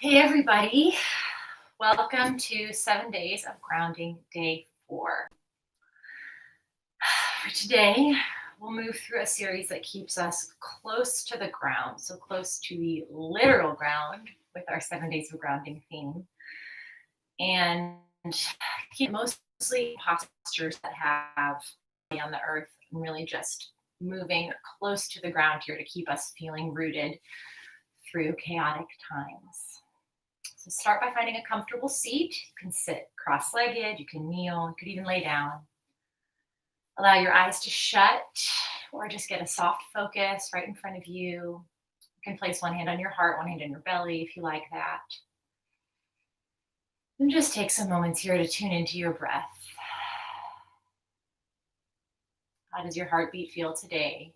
Hey, everybody. Welcome to 7 Days of Grounding, Day 4. For today, we'll move through a series that keeps us close to the ground, so close to the literal ground with our 7 Days of Grounding theme, and keep mostly postures that have on the earth and really just moving close to the ground here to keep us feeling rooted through chaotic times. So start by finding a comfortable seat. You can sit cross-legged, you can kneel, you could even lay down. Allow your eyes to shut or just get a soft focus right in front of you. You can place one hand on your heart, one hand on your belly if you like that. And just take some moments here to tune into your breath. How does your heartbeat feel today?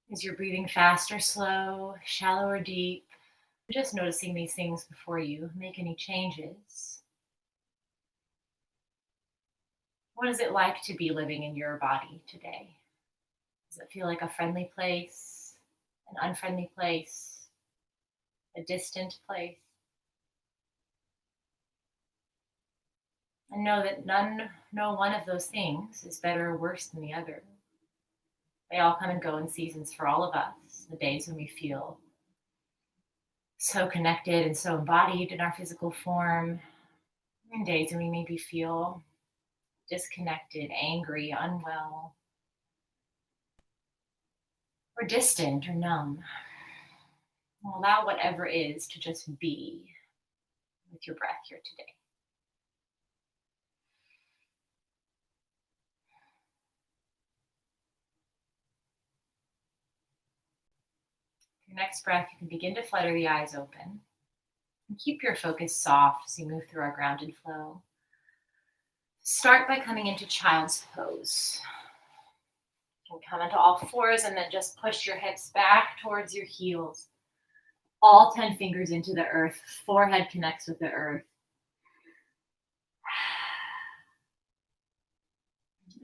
Is your breathing fast or slow, shallow or deep? Just noticing these things before you make any changes. What is it like to be living in your body today? Does it feel like a friendly place, an unfriendly place, a distant place? And know that no one of those things is better or worse than the other. They all come and go in seasons for all of us. The days when we feel so connected and so embodied in our physical form, and days when we maybe feel disconnected, angry, unwell, or distant or numb. Allow whatever is to just be with your breath here today. Your next breath, you can begin to flutter the eyes open and keep your focus soft as you move through our grounded flow. Start by coming into child's pose. You can come into all fours and then just push your hips back towards your heels. All 10 fingers into the earth. Forehead connects with the earth.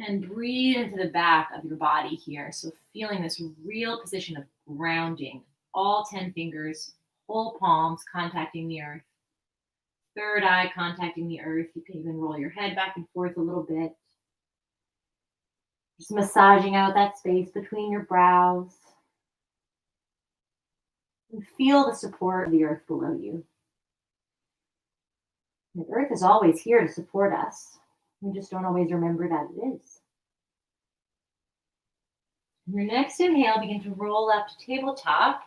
And breathe into the back of your body here. So feeling this real position of grounding. All 10 fingers, whole palms contacting the earth. Third eye contacting the earth. You can even roll your head back and forth a little bit. Just massaging out that space between your brows. And feel the support of the earth below you. The earth is always here to support us. We just don't always remember that it is. Your next inhale, begin to roll up to tabletop.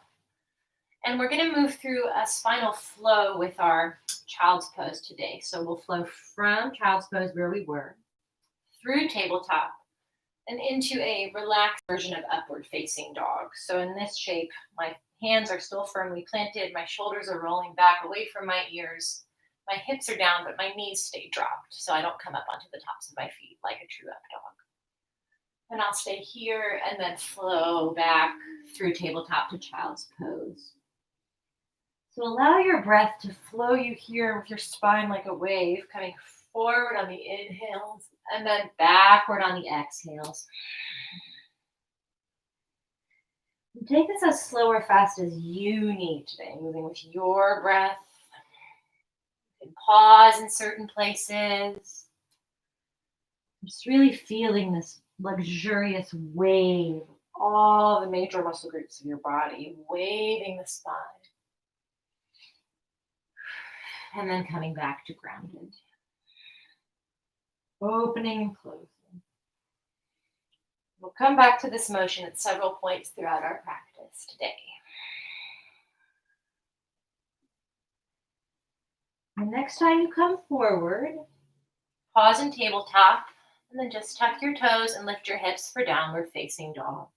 And we're going to move through a spinal flow with our child's pose today. So we'll flow from child's pose where we were, through tabletop, and into a relaxed version of upward facing dog. So in this shape, my hands are still firmly planted, my shoulders are rolling back away from my ears, my hips are down, but my knees stay dropped, so I don't come up onto the tops of my feet like a true up dog. And I'll stay here and then flow back through tabletop to child's pose. So allow your breath to flow you here with your spine like a wave, coming forward on the inhales and then backward on the exhales. And take this as slow or fast as you need today, moving with your breath. You can pause in certain places. Just really feeling this luxurious wave of all the major muscle groups of your body, waving the spine. And then coming back to grounded. Opening and closing. We'll come back to this motion at several points throughout our practice today. And next time you come forward, pause in tabletop, and then just tuck your toes and lift your hips for downward facing dog.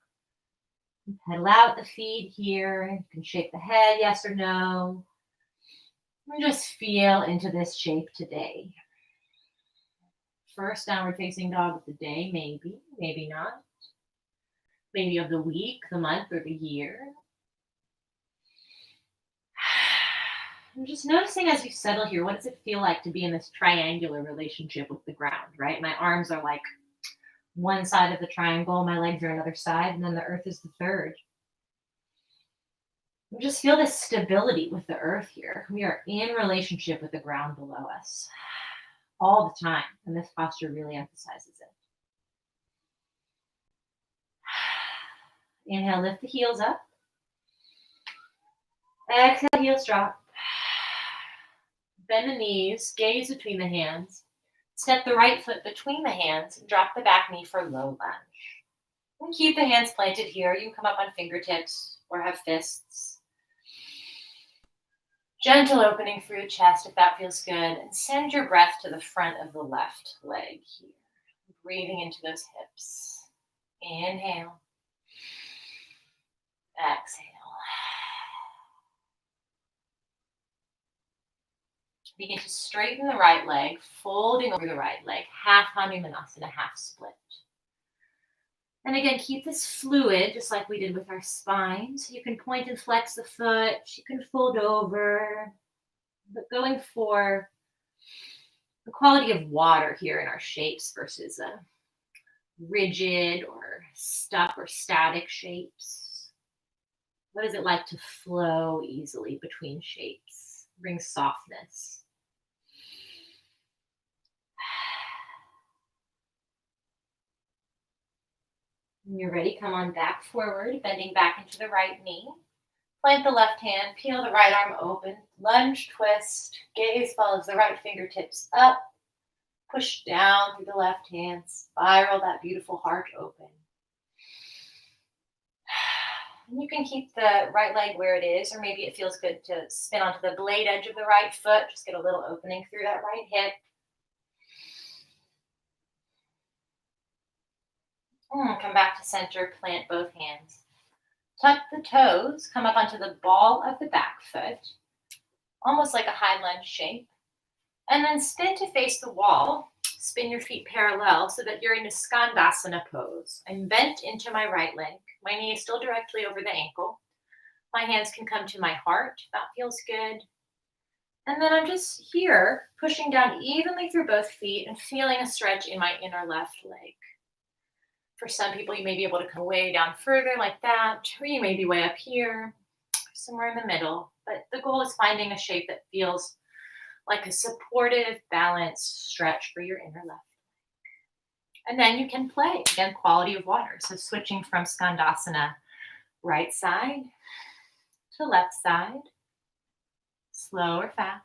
Pedal out the feet here. You can shake the head, yes or no. And just feel into this shape today. First downward facing dog of the day, maybe, maybe not. Maybe of the week, the month, or the year. I'm just noticing as you settle here, what does it feel like to be in this triangular relationship with the ground, right? My arms are like one side of the triangle, my legs are another side, and then the earth is the third. Just feel this stability with the earth here. We are in relationship with the ground below us all the time, and this posture really emphasizes it. Inhale, lift the heels up. Exhale, heels drop. Bend the knees, gaze between the hands. Step the right foot between the hands and drop the back knee for low lunge. And keep the hands planted here. You can come up on fingertips or have fists. Gentle opening through the chest if that feels good. And send your breath to the front of the left leg here. Breathing into those hips. Inhale. Exhale. Begin to straighten the right leg, folding over the right leg, half Hanumanasana, half split. And again, keep this fluid, just like we did with our spine. So you can point and flex the foot, you can fold over, but going for the quality of water here in our shapes versus a rigid or stuck or static shapes. What is it like to flow easily between shapes? Bring softness. When you're ready, come on back forward, bending back into the right knee. Plant the left hand, peel the right arm open, lunge, twist, gaze follows the right fingertips up, push down through the left hand, spiral that beautiful heart open. And you can keep the right leg where it is, or maybe it feels good to spin onto the blade edge of the right foot, just get a little opening through that right hip. Come back to center, plant both hands. Tuck the toes, come up onto the ball of the back foot, almost like a high lunge shape. And then spin to face the wall. Spin your feet parallel so that you're in a Skandasana pose. I'm bent into my right leg. My knee is still directly over the ankle. My hands can come to my heart. That feels good. And then I'm just here, pushing down evenly through both feet and feeling a stretch in my inner left leg. For some people, you may be able to come way down further like that, or you may be way up here, somewhere in the middle. But the goal is finding a shape that feels like a supportive, balanced stretch for your inner left leg. And then you can play, again, quality of water. So switching from Skandasana, right side to left side, slow or fast.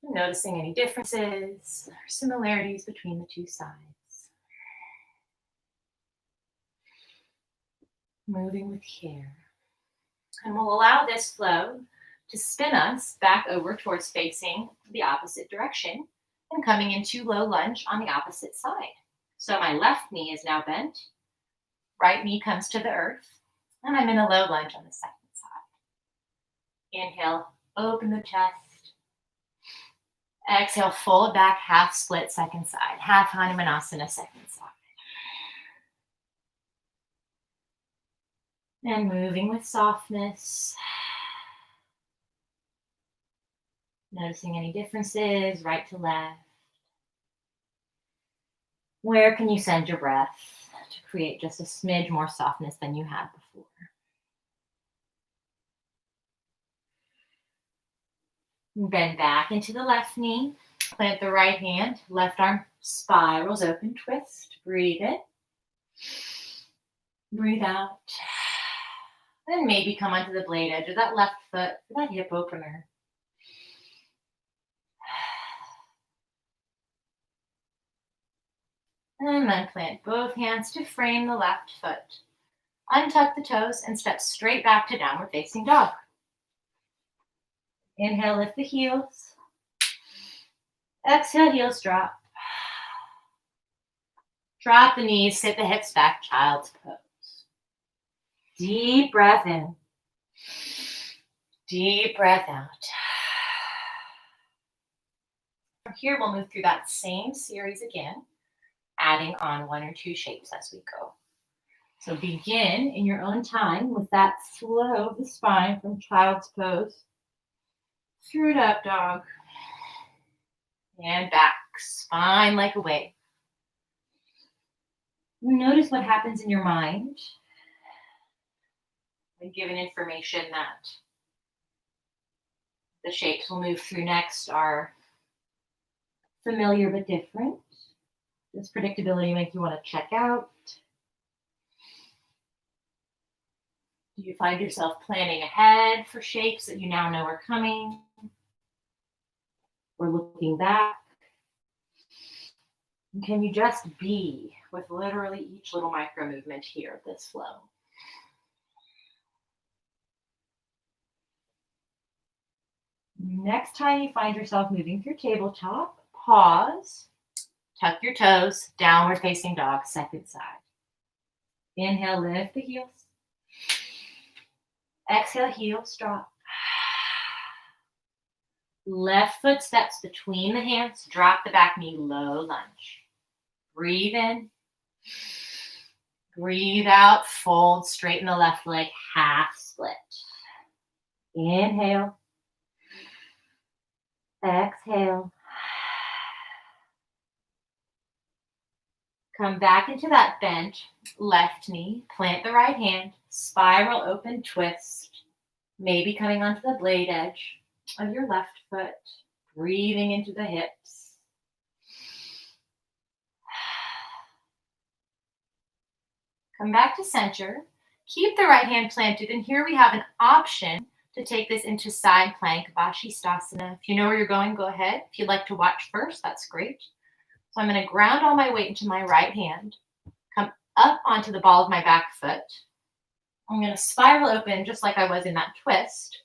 Noticing any differences or similarities between the two sides. Moving with care. And we'll allow this flow to spin us back over towards facing the opposite direction and coming into low lunge on the opposite side. So my left knee is now bent, right knee comes to the earth, and I'm in a low lunge on the second side. Inhale, open the chest. Exhale, fold back, half split second side, half Hanumanasana second side. And moving with softness. Noticing any differences, right to left. Where can you send your breath to create just a smidge more softness than you had before? Bend back into the left knee. Plant the right hand. Left arm spirals open, twist. Breathe in. Breathe out. Then maybe come onto the blade edge of that left foot for that hip opener. And then plant both hands to frame the left foot. Untuck the toes and step straight back to downward facing dog. Inhale, lift the heels. Exhale, heels drop. Drop the knees, sit the hips back, child's pose. Deep breath in. Deep breath out. From here, we'll move through that same series again, adding on one or two shapes as we go. So begin in your own time with that flow of the spine from child's pose through to up dog and back, spine like a wave. Notice what happens in your mind. And given information that the shapes we'll move through next are familiar but different. Does predictability make you want to check out? Do you find yourself planning ahead for shapes that you now know are coming? Or looking back? And can you just be with literally each little micro movement here of this flow? Next time you find yourself moving through tabletop, pause, tuck your toes, downward facing dog, second side. Inhale, lift the heels. Exhale, heels drop. Left foot steps between the hands, drop the back knee, low lunge. Breathe in. Breathe out, fold, straighten the left leg, half split. Inhale. Exhale. Come back into that bench, left knee, plant the right hand, spiral open twist, maybe coming onto the blade edge of your left foot, breathing into the hips. Come back to center, keep the right hand planted, and here we have an option to take this into side plank, Vashisthasana. If you know where you're going, go ahead. If you'd like to watch first, that's great. So I'm going to ground all my weight into my right hand, come up onto the ball of my back foot. I'm going to spiral open just like I was in that twist.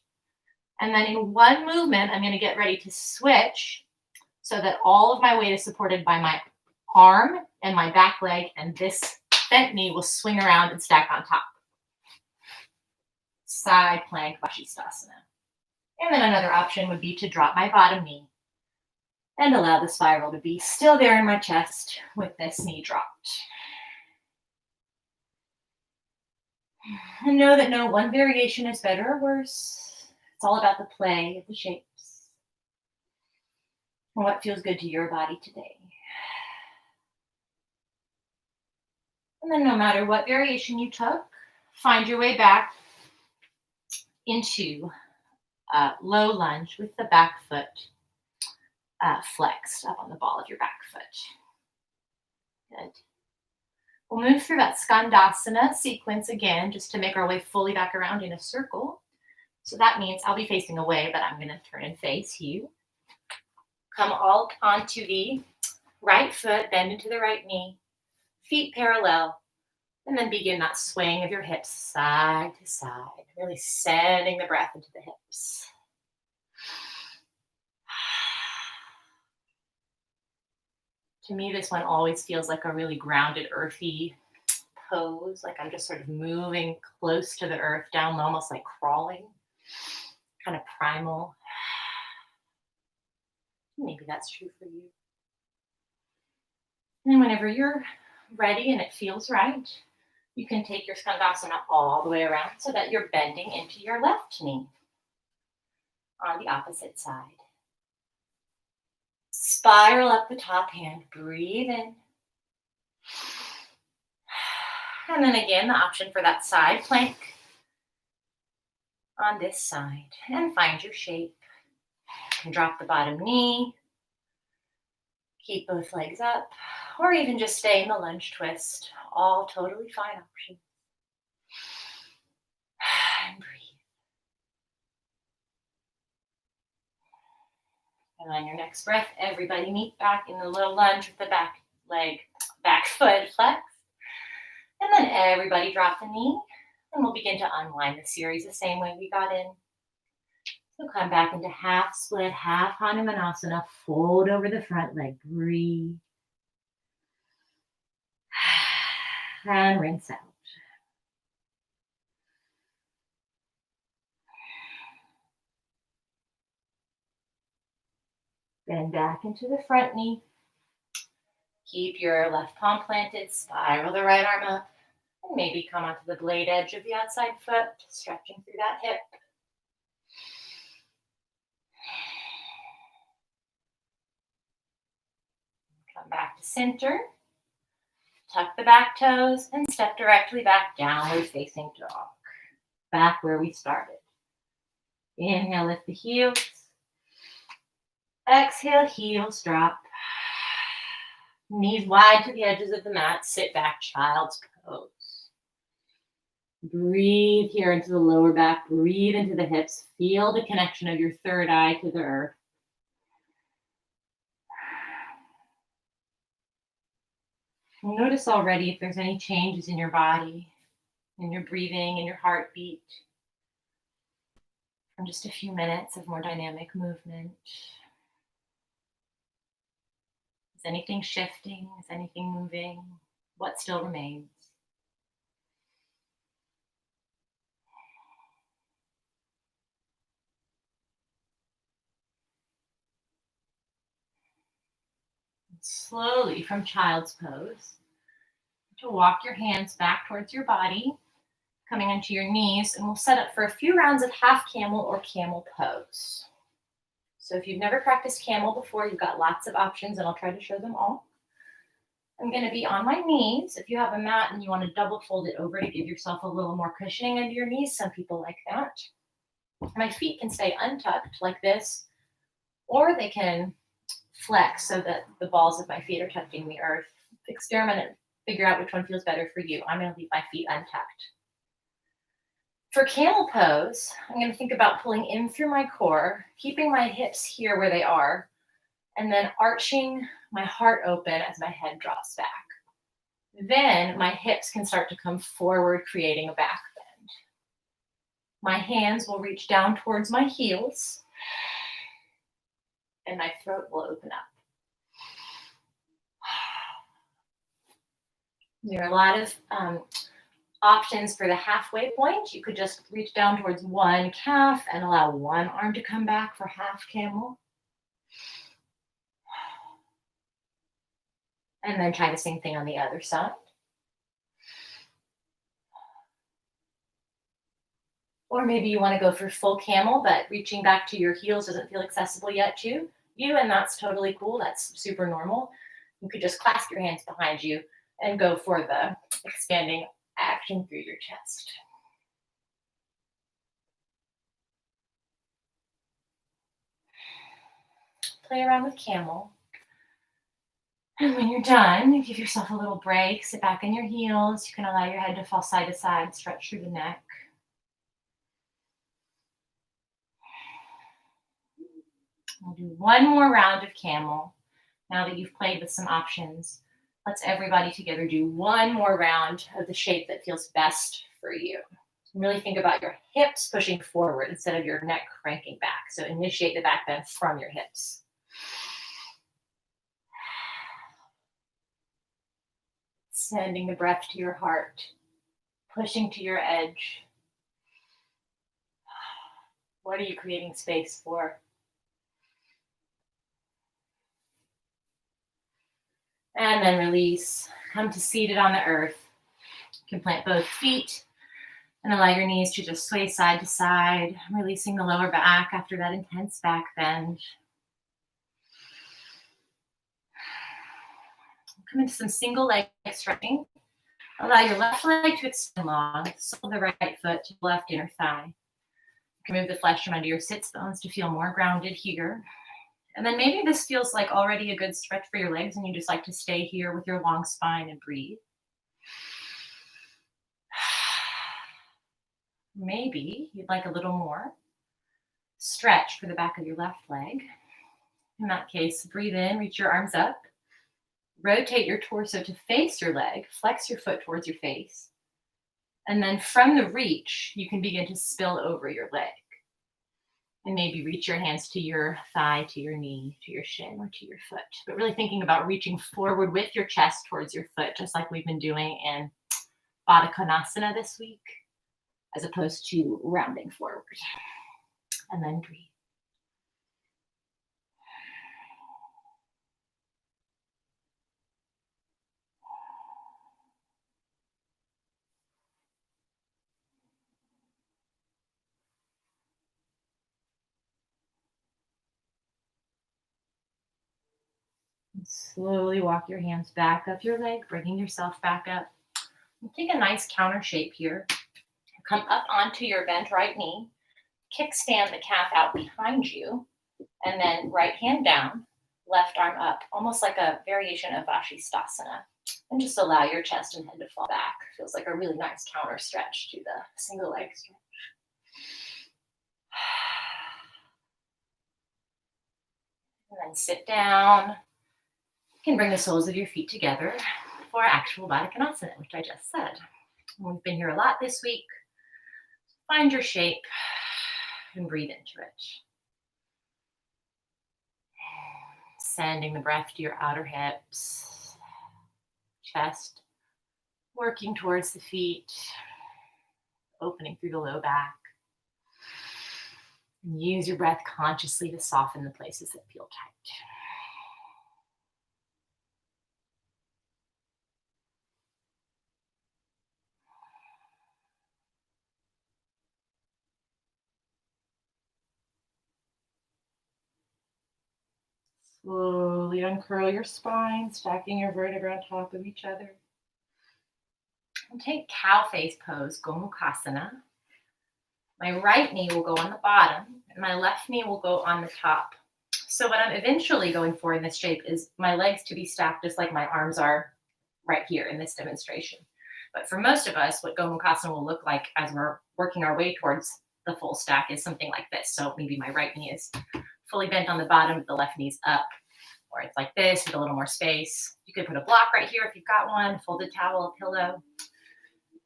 And then in one movement, I'm going to get ready to switch so that all of my weight is supported by my arm and my back leg, and this bent knee will swing around and stack on top. Side plank Vashisthasana. And then another option would be to drop my bottom knee and allow the spiral to be still there in my chest with this knee dropped. And know that no one variation is better or worse. It's all about the play of the shapes and what feels good to your body today. And then no matter what variation you took, find your way back into low lunge with the back foot flexed up on the ball of your back foot. Good. We'll move through that Skandasana sequence again, just to make our way fully back around in a circle. So that means I'll be facing away, but I'm going to turn and face you. Come all onto the right foot, bend into the right knee, feet parallel, and then begin that swing of your hips side to side, really sending the breath into the hips. To me, this one always feels like a really grounded, earthy pose, like I'm just sort of moving close to the earth, down low, almost like crawling, kind of primal. Maybe that's true for you. And whenever you're ready and it feels right, you can take your Skandasana all the way around so that you're bending into your left knee on the opposite side. Spiral up the top hand, breathe in. And then again, the option for that side plank on this side. And find your shape. You can drop the bottom knee. Keep both legs up. Or even just stay in the lunge twist. All totally fine options. And breathe. And on your next breath, everybody meet back in the little lunge with the back leg, back foot flex. And then everybody drop the knee. And we'll begin to unwind the series the same way we got in. So come back into half split, half Hanumanasana. Fold over the front leg. Breathe. And rinse out. Bend back into the front knee. Keep your left palm planted. Spiral the right arm up. And maybe come onto the blade edge of the outside foot, stretching through that hip. Come back to center. Tuck the back toes and step directly back, downward facing dog. back where we started. Inhale, lift the heels. Exhale, heels drop. Knees wide to the edges of the mat. Sit back, child's pose. Breathe here into the lower back. Breathe into the hips. Feel the connection of your third eye to the earth. Notice already if there's any changes in your body, in your breathing, in your heartbeat. From just a few minutes of more dynamic movement. Is anything shifting? Is anything moving? What still remains? Slowly from child's pose, to walk your hands back towards your body, coming onto your knees, and we'll set up for a few rounds of half camel or camel pose. So if you've never practiced camel before, you've got lots of options, and I'll try to show them all. I'm going to be on my knees. If you have a mat and you want to double fold it over to give yourself a little more cushioning under your knees, some people like that. My feet can stay untucked like this, or they can flex so that the balls of my feet are touching the earth. Experiment and figure out which one feels better for you. I'm going to leave my feet untucked. For camel pose, I'm going to think about pulling in through my core, keeping my hips here where they are, and then arching my heart open as my head drops back. Then my hips can start to come forward, creating a back bend. My hands will reach down towards my heels, and my throat will open up. There are a lot of options for the halfway point. You could just reach down towards one calf and allow one arm to come back for half camel. And then try the same thing on the other side. Or maybe you want to go for full camel, but reaching back to your heels doesn't feel accessible yet to you, and that's totally cool. That's super normal. You could just clasp your hands behind you and go for the expanding action through your chest. Play around with camel. And when you're done, give yourself a little break. Sit back on your heels. You can allow your head to fall side to side, stretch through the neck. We'll do one more round of camel. Now that you've played with some options, let's everybody together do one more round of the shape that feels best for you. Really think about your hips pushing forward instead of your neck cranking back. So initiate the back bend from your hips. Sending the breath to your heart, pushing to your edge. What are you creating space for? And then release. Come to seated on the earth. You can plant both feet and allow your knees to just sway side to side, releasing the lower back after that intense back bend. Come into some single leg stretching. Allow your left leg to extend long, sole the right foot to the left inner thigh. You can move the flesh from under your sits bones to feel more grounded here. And then maybe this feels like already a good stretch for your legs and you just like to stay here with your long spine and breathe. Maybe you'd like a little more stretch for the back of your left leg. In that case, breathe in, reach your arms up. Rotate your torso to face your leg, flex your foot towards your face. And then from the reach, you can begin to spill over your leg. And maybe reach your hands to your thigh, to your knee, to your shin, or to your foot. But really thinking about reaching forward with your chest towards your foot, just like we've been doing in Baddha Konasana this week, as opposed to rounding forward. And then breathe. Slowly walk your hands back up your leg, bringing yourself back up. And take a nice counter shape here. Come up onto your bent right knee, kickstand the calf out behind you, and then right hand down, left arm up, almost like a variation of Vashisthasana. And just allow your chest and head to fall back. Feels like a really nice counter stretch to the single leg stretch. And then sit down. You can bring the soles of your feet together for actual Baddha Konasana, which I just said. We've been here a lot this week. Find your shape and breathe into it. Sending the breath to your outer hips, chest, working towards the feet, opening through the low back. And use your breath consciously to soften the places that feel tight. Slowly uncurl your spine, stacking your vertebrae on top of each other. And take cow face pose, Gomukhasana. My right knee will go on the bottom, and my left knee will go on the top. So what I'm eventually going for in this shape is my legs to be stacked just like my arms are right here in this demonstration. But for most of us, what Gomukhasana will look like as we're working our way towards the full stack is something like this. So maybe my right knee is fully bent on the bottom, the left knee's up, or it's like this with a little more space. You could put a block right here if you've got one, folded towel, a pillow,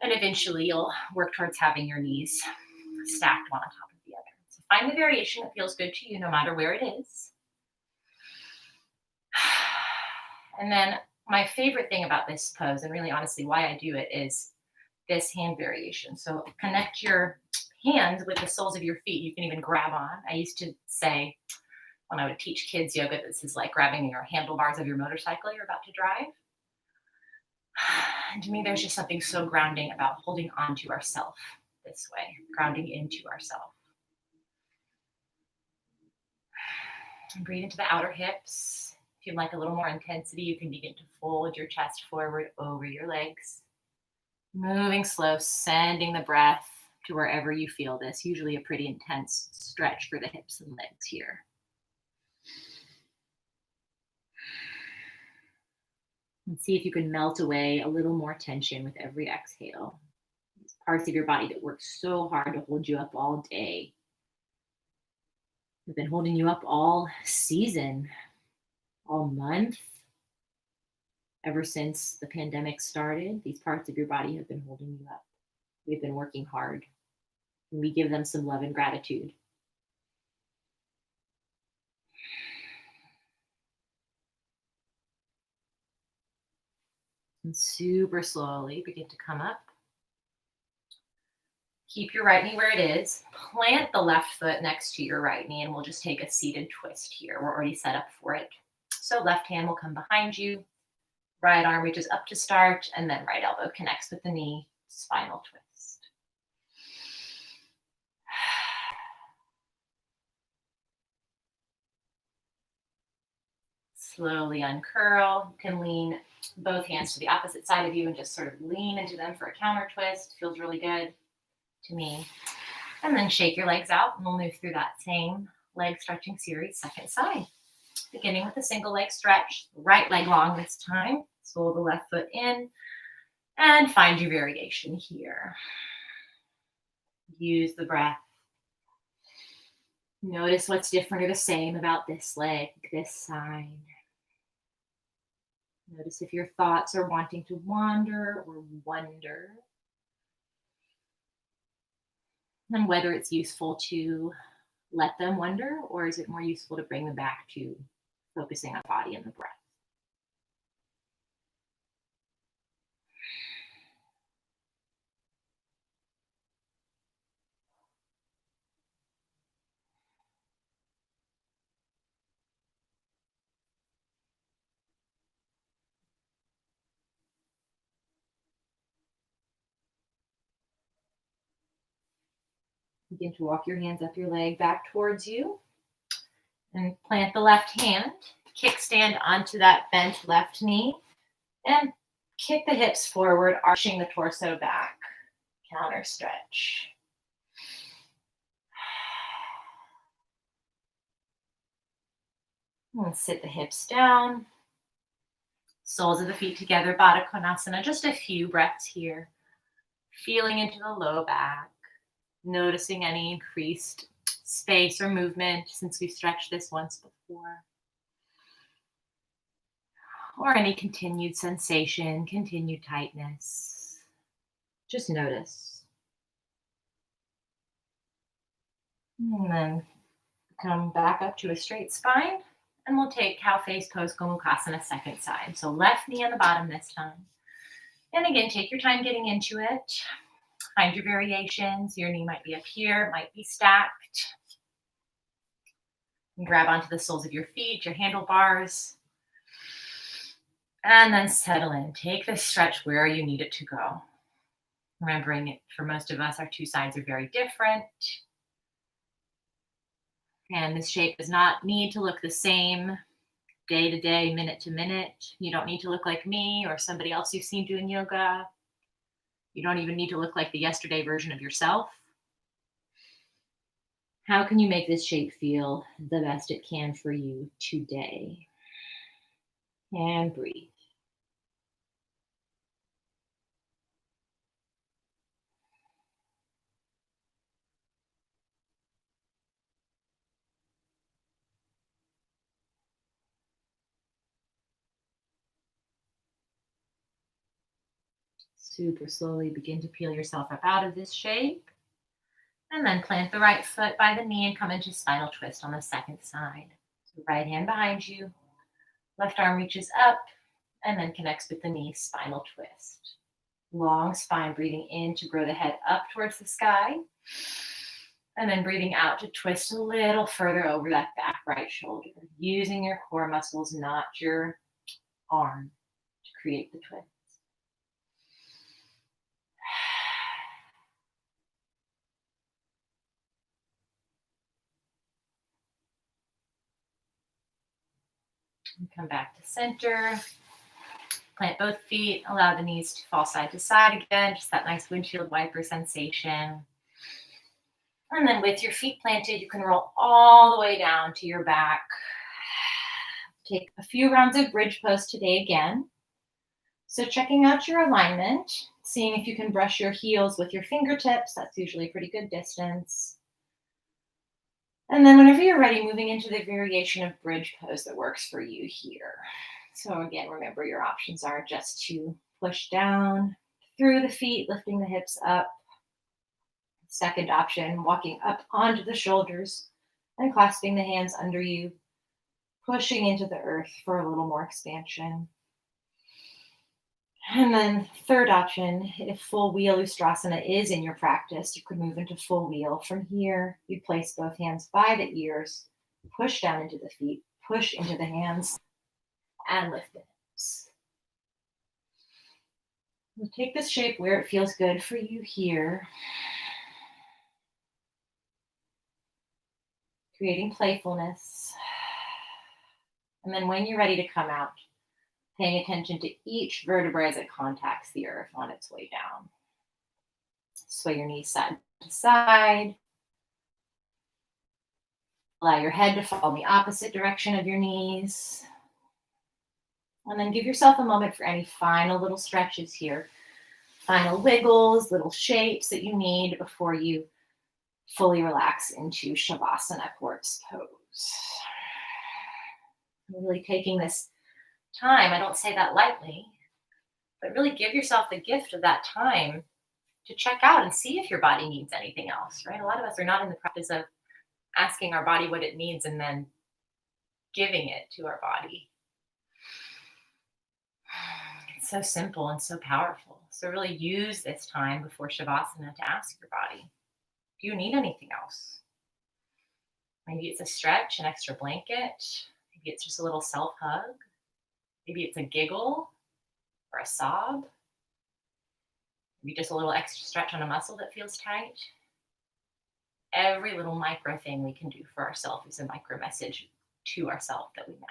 and eventually you'll work towards having your knees stacked one on top of the other. So find the variation that feels good to you no matter where it is. And then my favorite thing about this pose, and really honestly why I do it, is this hand variation. So connect your hands with the soles of your feet. You can even grab on. I used to say when I would teach kids yoga, this is like grabbing your handlebars of your motorcycle you're about to drive. And to me, there's just something so grounding about holding on to ourself this way, grounding into ourself. And breathe into the outer hips. If you'd like a little more intensity, you can begin to fold your chest forward over your legs. Moving slow, sending the breath to wherever you feel this, usually a pretty intense stretch for the hips and legs here. And see if you can melt away a little more tension with every exhale. These parts of your body that work so hard to hold you up all day. They've been holding you up all season, all month. Ever since the pandemic started, these parts of your body have been holding you up. We've been working hard, and we give them some love and gratitude. And super slowly begin to come up. Keep your right knee where it is. Plant the left foot next to your right knee, and we'll just take a seated twist here. We're already set up for it. So left hand will come behind you. Right arm reaches up to start, and then right elbow connects with the knee. Spinal twist. Slowly uncurl. You can lean both hands to the opposite side of you and just sort of lean into them for a counter twist. Feels really good to me. And then shake your legs out, and we'll move through that same leg stretching series, second side. Beginning with a single leg stretch, right leg long this time. Sole the left foot in and find your variation here. Use the breath. Notice what's different or the same about this leg, this side. Notice if your thoughts are wanting to wander or wonder. And whether it's useful to let them wander, or is it more useful to bring them back to focusing on the body and the breath. Begin to walk your hands up your leg back towards you and plant the left hand. Kickstand onto that bent left knee and kick the hips forward, arching the torso back. Counter stretch. And sit the hips down. Soles of the feet together, Baddha Konasana. Just a few breaths here. Feeling into the low back. Noticing any increased space or movement since we've stretched this once before. Or any continued sensation, continued tightness. Just notice. And then come back up to a straight spine. And we'll take cow face pose, Gomukhasana, second side. So left knee on the bottom this time. And again, take your time getting into it. Find your variations. Your knee might be up here, it might be stacked. And grab onto the soles of your feet, your handlebars. And then settle in. Take this stretch where you need it to go. Remembering, for most of us, our two sides are very different. And this shape does not need to look the same day to day, minute to minute. You don't need to look like me or somebody else you've seen doing yoga. You don't even need to look like the yesterday version of yourself. How can you make this shape feel the best it can for you today? And breathe. Super slowly begin to peel yourself up out of this shape. And then plant the right foot by the knee and come into spinal twist on the second side. So right hand behind you, left arm reaches up and then connects with the knee, spinal twist. Long spine, breathing in to grow the head up towards the sky. And then breathing out to twist a little further over that back right shoulder, using your core muscles, not your arm, to create the twist. And come back to center. Plant both feet, allow the knees to fall side to side again, just that nice windshield wiper sensation. And then with your feet planted, you can roll all the way down to your back. Take a few rounds of bridge pose today again. So checking out your alignment, seeing if you can brush your heels with your fingertips. That's usually a pretty good distance. And then whenever you're ready, moving into the variation of bridge pose that works for you here. So again, remember your options are just to push down through the feet, lifting the hips up. Second option, walking up onto the shoulders and clasping the hands under you, pushing into the earth for a little more expansion. And then third option, if full wheel Ustrasana is in your practice, you could move into full wheel. From here, you place both hands by the ears, push down into the feet, push into the hands, and lift the hips. We'll take this shape where it feels good for you here. Creating playfulness. And then when you're ready to come out, paying attention to each vertebra as it contacts the earth on its way down. Sway your knees side to side. Allow your head to fall in the opposite direction of your knees. And then give yourself a moment for any final little stretches here. Final wiggles, little shapes that you need before you fully relax into Shavasana, corpse pose. Really taking this time, I don't say that lightly, but really give yourself the gift of that time to check out and see if your body needs anything else, right? A lot of us are not in the practice of asking our body what it needs and then giving it to our body. It's so simple and so powerful. So really use this time before Shavasana to ask your body, do you need anything else? Maybe it's a stretch, an extra blanket. Maybe it's just a little self-hug. Maybe it's a giggle or a sob. Maybe just a little extra stretch on a muscle that feels tight. Every little micro thing we can do for ourselves is a micro message to ourselves that we matter.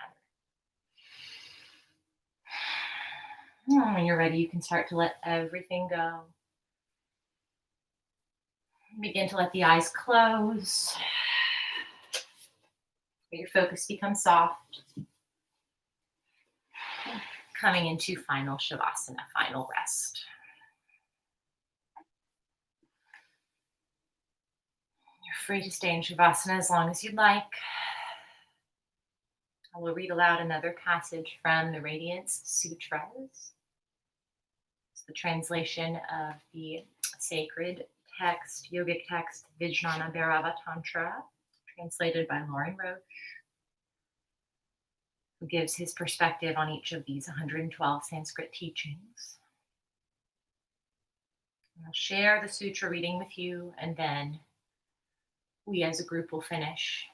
When you're ready, you can start to let everything go. Begin to let the eyes close. Let your focus become soft. Coming into final Shavasana, final rest. You're free to stay in Shavasana as long as you'd like. I will read aloud another passage from the Radiance Sutras. It's the translation of the sacred text, yogic text, Vijnana Bhairava Tantra, translated by Lauren Roche, who gives his perspective on each of these 112 Sanskrit teachings. I'll share the sutra reading with you, and then we as a group will finish.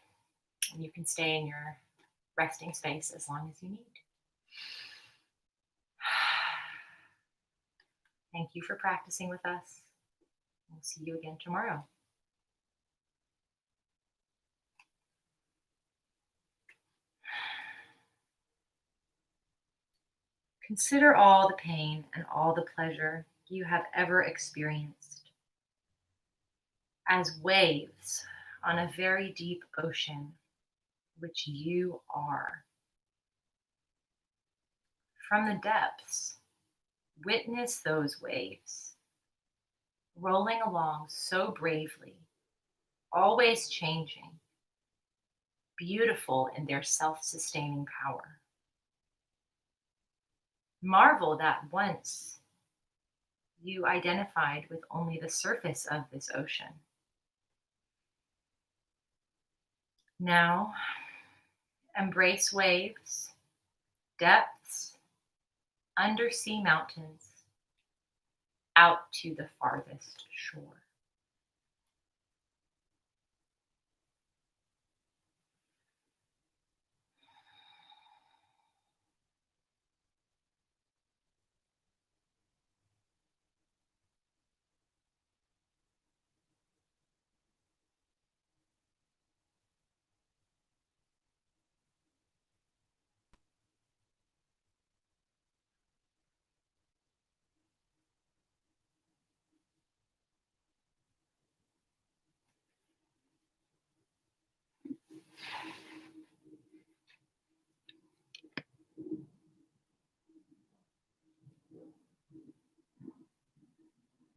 And you can stay in your resting space as long as you need. Thank you for practicing with us. We'll see you again tomorrow. Consider all the pain and all the pleasure you have ever experienced as waves on a very deep ocean, which you are. From the depths, witness those waves, rolling along so bravely, always changing, beautiful in their self-sustaining power. Marvel that once you identified with only the surface of this ocean. Now, embrace waves, depths, undersea mountains, out to the farthest shore.